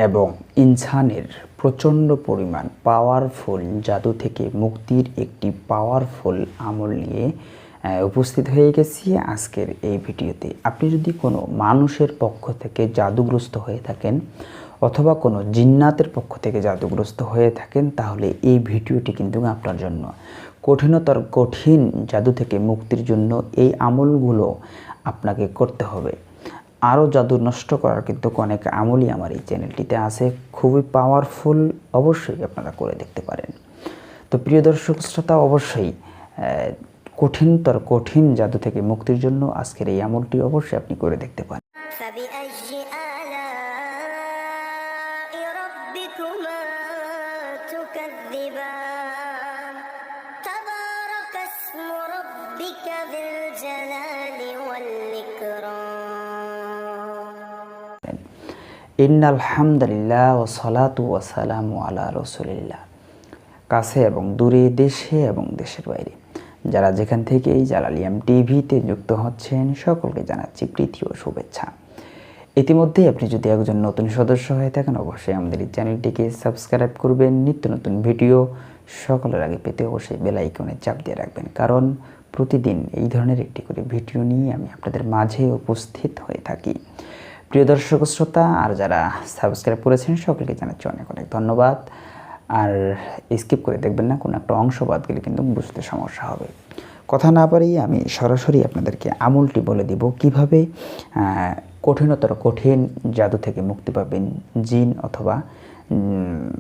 এবং ইনসানের প্রচণ্ড পরিমাণ পাওয়ারফুল জাদু থেকে মুক্তির একটি পাওয়ারফুল আমল নিয়ে উপস্থিত হয়ে গেছি আজকের এই ভিডিওতে। আপনি যদি কোনো মানুষের পক্ষ থেকে জাদুগ্রস্ত হয়ে থাকেন অথবা কোনো জিন্নাতের পক্ষ থেকে জাদুগ্রস্ত হয়ে থাকেন, তাহলে এই ভিডিওটি কিন্তু আপনার জন্য। কঠিনতর কঠিন জাদু থেকে মুক্তির জন্য এই আমলগুলো আপনাকে করতে হবে। আরও জাদু নষ্ট করার কিন্তু অনেক আমলই আমার এই চ্যানেলটিতে আছে, খুবই পাওয়ারফুল, অবশ্যই আপনারা করে দেখতে পারেন। তো প্রিয় দর্শক শ্রোতা, অবশ্যই কঠিনতর কঠিন জাদু থেকে মুক্তির জন্য আজকের এই আমলটি অবশ্যই আপনি করে দেখতে পারেন। ইন্নাল হামদুলিল্লাহ ওয়া সালাতু ওয়া সালামু আলা রাসূলিল্লাহ। কাছে এবং দূরে, দেশে এবং দেশের বাইরে যারা যেখান থেকে এই জালালিয়াম টিভিতে যুক্ত হচ্ছেন, সকলকে জানাচ্ছি প্রীতি ও শুভেচ্ছা। ইতিমধ্যেই আপনি যদি একজন নতুন সদস্য হয়ে থাকেন, অবশ্যই আমাদের এই চ্যানেলটিকে সাবস্ক্রাইব করবেন। নিত্য নতুন ভিডিও সকলের আগে পেতে অবশ্যই বেল আইকনে চাপ দিয়ে রাখবেন, কারণ প্রতিদিন এই ধরনের একটি করে ভিডিও নিয়ে আমি আপনাদের মাঝে উপস্থিত হয়ে থাকি। প্রিয় দর্শক শ্রোতা, আর যারা সাবস্ক্রাইব করেছেন সকলকে জানাচ্ছি অনেক অনেক ধন্যবাদ। আর স্কিপ করে দেখবেন না, কোনো একটা অংশ বাদ গেলে কিন্তু বুঝতে সমস্যা হবে। কথা না পারিয়ে আমি সরাসরি আপনাদেরকে আমলটি বলে দিব, কিভাবে কঠিনতর কঠিন জাদু থেকে মুক্তি পাবেন। জিন অথবা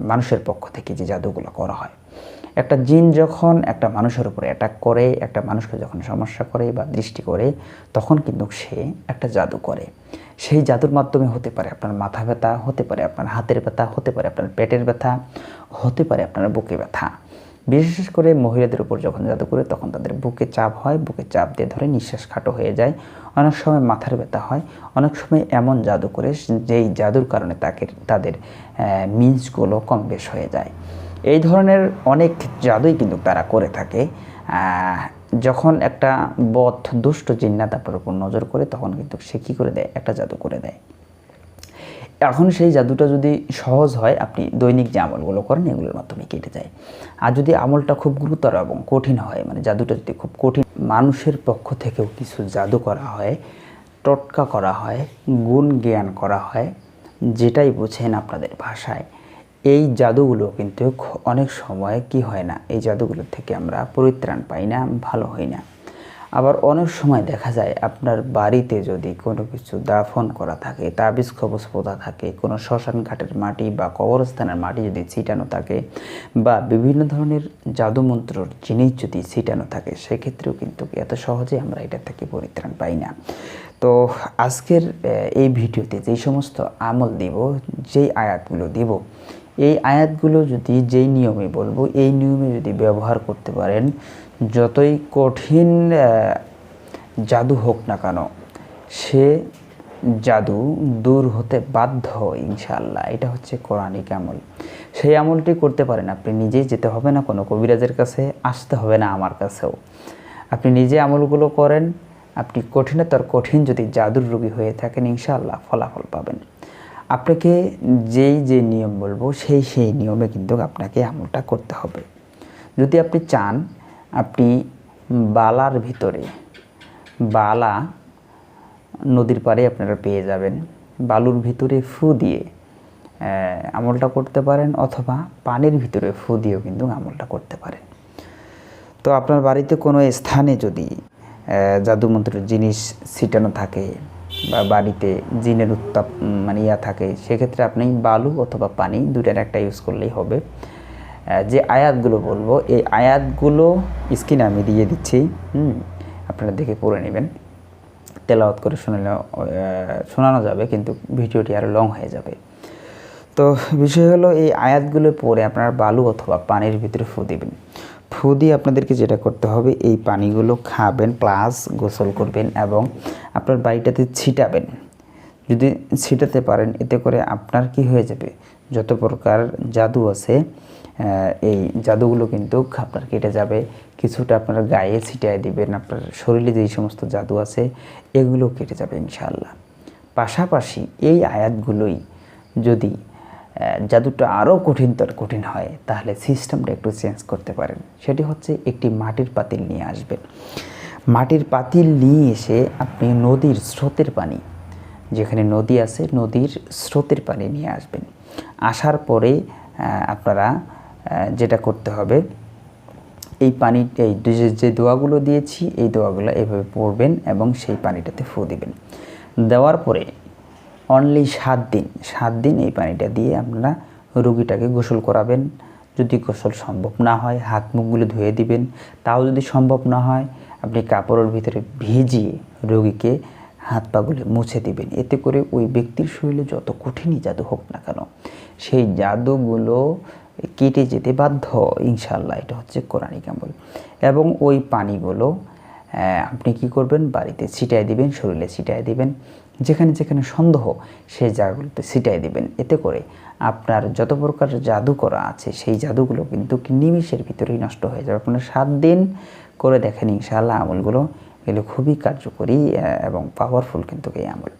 মানুষের পক্ষ থেকে যে জাদুগুলো করা হয়, একটা জিন যখন একটা মানুষের উপরে অ্যাটাক করে, একটা মানুষকে যখন সমস্যা করে বা দৃষ্টি করে, তখন কিন্তু সে একটা জাদু করে। সেই জাদুর মাধ্যমে হতে পারে আপনার মাথা ব্যথা, হতে পারে আপনার হাতের ব্যথা, হতে পারে আপনার পেটের ব্যথা, হতে পারে আপনার বুকে ব্যথা। বিশেষ করে মহিলাদের উপর যখন জাদু করে, তখন তাদের বুকে চাপ হয়, বুকে চাপ দিয়ে ধরে নিঃশ্বাস খাটো হয়ে যায়, অনেক সময় মাথার ব্যথা হয়, অনেক সময় এমন জাদু করে যেই জাদুর কারণে তাদের মিন্সগুলো কম বেশ হয়ে যায়। এই ধরনের অনেক জাদুই কিন্তু তারা করে থাকে। যখন একটা বদ দুষ্ট জিন্নাত আপনার উপর নজর করে, তখন কিন্তু সে কী করে দেয়, একটা জাদু করে দেয়। এখন সেই জাদুটা যদি সহজ হয়, আপনি দৈনিক যে আমলগুলো করেন এগুলোর মাধ্যমে কেটে যায়। আর যদি আমলটা খুব গুরুতর এবং কঠিন হয়, মানে জাদুটা যদি খুব কঠিন, মানুষের পক্ষ থেকেও কিছু জাদু করা হয়, টোটকা করা হয়, গুণ জ্ঞান করা হয়, যেটাই বোঝেন আপনাদের ভাষায়, এই জাদুগুলো কিন্তু অনেক সময় কি হয় না, এই জাদুগুলোর থেকে আমরা পরিত্রাণ পাই না, ভালো হই না। আবার অনেক সময় দেখা যায় আপনার বাড়িতে যদি কোনো কিছু দাফন করা থাকে, তাবিজ কবজ পোতা থাকে, কোনো শ্মশান ঘাটের মাটি বা কবরস্থানের মাটি যদি ছিটানো থাকে, বা বিভিন্ন ধরনের জাদুমন্ত্রর জিনিস যদি ছিটানো থাকে, সেক্ষেত্রেও কিন্তু এত সহজে আমরা এটা থেকে পরিত্রাণ পাই না। তো আজকের এই ভিডিওতে যেই সমস্ত আমল দিব, যেই আয়াতগুলো দিব, এই আয়াতগুলো যদি যেই নিয়মে বলবো, এই নিয়মে যদি ব্যবহার করতে পারেন, যতই কঠিন জাদু হোক না কেন, সে জাদু দূর হতে বাধ্য ইনশাআল্লাহ। এটা হচ্ছে কোরআনিক আমল। সেই আমলটি করতে পারেন আপনি নিজেই, যেতে হবে না কোনো কবিরাজের কাছে, আসতে হবে না আমার কাছেও। আপনি নিজে আমলগুলো করেন, আপনি কঠিনতর কঠিন যদি জাদুর রোগী হয়ে থাকেন, ইনশাআল্লাহ ফলাফল পাবেন। আপনাকে যে নিয়ম বলবো, সেই নিয়মে কিন্তু আপনাকে আমলটা করতে হবে। যদি আপনি চান, আপনি বালার ভিতরে, বালা নদীর পাড়ে আপনারা পেয়ে যাবেন, বালুর ভিতরে ফু দিয়ে আমলটা করতে পারেন, অথবা পানির ভিতরে ফু দিয়েও কিন্তু আমলটা করতে পারেন। তো আপনার বাড়িতে কোনো স্থানে যদি জাদুমন্ত্রের জিনিস ছিটানো থাকে বা বাড়িতে জিনের উত্তাপ থাকে, সেক্ষেত্রে আপনি বালু অথবা পানি দুটার একটা ইউজ করলেই হবে। যে আয়াতগুলো বলবো, এই আয়াতগুলো স্ক্রিনে আমি দিয়ে দিচ্ছি, আপনারা দেখে পড়ে নেবেন। তেলাওয়াত করে শোনানো যাবে, কিন্তু ভিডিওটি আরও লং হয়ে যাবে। তো বিষয় হলো, এই আয়াতগুলো পড়ে আপনারা বালু অথবা পানির ভিতরে ফু দিবেন। ফু দিয়ে আপনাদেরকে যেটা করতে হবে, এই পানিগুলো খাবেন প্লাস গোসল করবেন এবং আপনার বাড়িটাতে ছিটাবেন। যদি ছিটাতে পারেন, এতে করে আপনার কি হয়ে যাবে, যত প্রকার জাদু আছে এই জাদুগুলো কিন্তু আপনার কেটে যাবে। কিছুটা আপনার গায়ে ছিটিয়ে দিবেন, আপনার শরীরে যেই সমস্ত জাদু আছে এগুলো কেটে যাবে ইনশাআল্লাহ। পাশাপাশি এই আয়াতগুলোই যদি জাদুটা আরও কঠিন হয় তাহলে সিস্টেমটা একটু চেঞ্জ করতে পারেন। সেটি হচ্ছে একটি মাটির পাতিল নিয়ে আসবেন। মাটির পাতিল নিয়ে এসে আপনি নদীর স্রোতের পানি, যেখানে নদী আছে নদীর স্রোতের পানি নিয়ে আসবেন। আসার পরে আপনারা যেটা করতে হবে, এই পানি এই যে দোয়াগুলো দিয়েছি এই দোয়াগুলো এভাবে পড়বেন এবং সেই পানিটাতে ফু দিবেন। দেওয়ার পরে অনলি 7 দিন এই পানিটা দিয়ে আপনারা রোগীটাকে গোসল করাবেন। যদি গোসল সম্ভব না হয় হাত মুখগুলো ধুয়ে দিবেন। তাও যদি সম্ভব না হয় আপনি কাপড়ের ভিতরে ভিজিয়ে রোগীকে হাত পাগুলো মুছে দিবেন। এতে করে ওই ব্যক্তির শরীরে যত কঠিনই জাদু হোক না কেন সেই জাদুগুলো কেটে যেতে বাধ্য ইনশাআল্লাহ। এটা হচ্ছে কোরআনিক আমল। এবং ওই পানিগুলো আপনি কি করবেন, বাড়িতে ছিটায় দিবেন, শরীরে ছিটায় দিবেন, যেখানে যেখানে সন্দেহ সেই জায়গাগুলোতে ছিটায় দিবেন। এতে করে আপনার যত প্রকার জাদু করা আছে সেই জাদুগুলো কিন্তু নিমিষের ভিতরেই নষ্ট হয়ে যাবে। আপনারা 7 দিন করে দেখেন ইনশাআল্লাহ। আমলগুলো এগুলো খুবই কার্যকরী এবং পাওয়ারফুল কিন্তু এই আমল।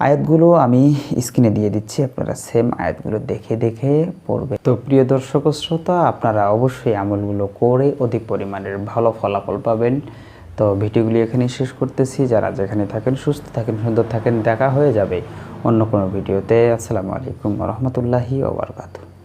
আয়াতগুলো আমি স্ক্রিনে দিয়ে দিচ্ছি, আপনারা সেম আয়াতগুলো দেখে দেখে পড়বেন। তো প্রিয় দর্শক শ্রোতা, আপনারা অবশ্যই আমলগুলো করে অধিক পরিমাণের ভালো ফলাফল পাবেন। তো ভিডিওগুলি এখানে শেষ করতেছি। যারা যেখানে থাকেন সুস্থ থাকেন, সুন্দর থাকেন। দেখা হয়ে যাবে অন্য কোনো ভিডিওতে। আসসালামু আলাইকুম ওয়া রাহমাতুল্লাহি ওয়া বারাকাতুহু।